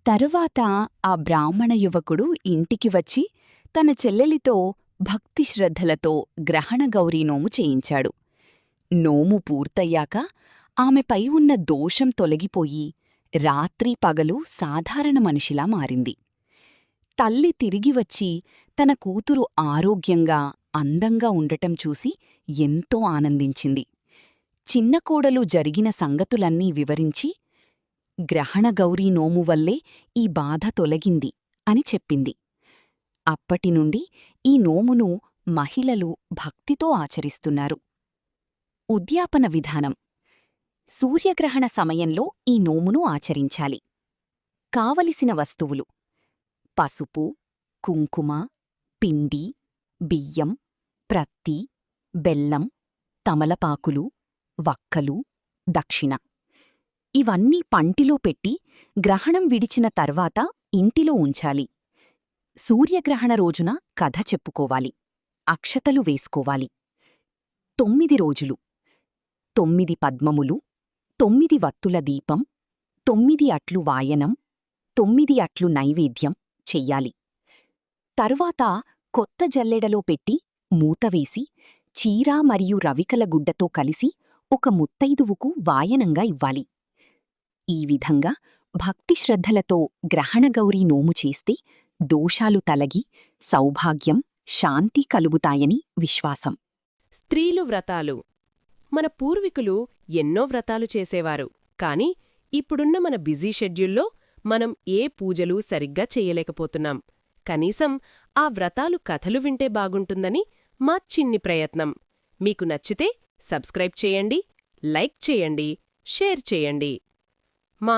తరువాత ఆ బ్రాహ్మణ యువకుడు ఇంటికి వచ్చి తన చెల్లెలితో భక్తి శ్రద్ధలతో గ్రహణగౌరీ నోము చేయించాడు. నోము పూర్తయ్యాక ఆమెపై ఉన్న దోషం తొలగిపోయి రాత్రి పగలు సాధారణ మనిషిలా మారింది. తల్లి తిరిగివచ్చి తన కూతురు ఆరోగ్యంగా అందంగా ఉండటం చూసి ఎంతో ఆనందించింది. చిన్న కోడలు జరిగిన సంగతులన్నీ వివరించి గ్రహణగౌరీ నోము వల్లే ఈ బాధ తొలగింది అని చెప్పింది. అప్పటినుండి ఈ నోమును మహిళలు భక్తితో ఆచరిస్తున్నారు. ఉద్యాపన విధానం: సూర్యగ్రహణ సమయంలో ఈ నోమును ఆచరించాలి. కావలసిన వస్తువులు: పసుపు, కుంకుమ, పిండి, బియ్యం, ప్రత్తి, బెల్లం, తమలపాకులు, వక్కలు, దక్షిణ. ఇవన్నీ పంటిలో పెట్టి గ్రహణం విడిచిన తర్వాత ఇంటిలో ఉంచాలి. సూర్యగ్రహణ రోజున కథ చెప్పుకోవాలి. అక్షతలు వేసుకోవాలి. 9 రోజులు: 9 పద్మములు, 9 వత్తుల దీపం, 9 అట్లు వాయనం, 9 అట్లు నైవేద్యం చెయ్యాలి. తరువాత కొత్త జల్లెడలో పెట్టి మూతవేసి చీర మరియు రవికల గుడ్డతో కలిసి ఒక ముత్తైదువుకు వాయనంగా ఇవ్వాలి. ఈ విధంగా భక్తి శ్రద్ధలతో గ్రహణగౌరీ నోము చేస్తే దోషాలు తలగి సౌభాగ్యం, శాంతి కలుగుతాయని విశ్వాసం. స్త్రీలు వ్రతాలు. మన పూర్వీకులు ఎన్నో వ్రతాలు చేసేవారు. కాని ఇప్పుడున్న మన బిజీ షెడ్యూల్లో మనం ఏ పూజలు సరిగ్గా చెయ్యలేకపోతున్నాం. కనీసం ఆ వ్రతాలు కథలు వింటే బాగుంటుందని మా చిన్ని ప్రయత్నం. మీకు నచ్చితే సబ్స్క్రైబ్ చేయండి, లైక్ చేయండి, షేర్ చేయండి. మా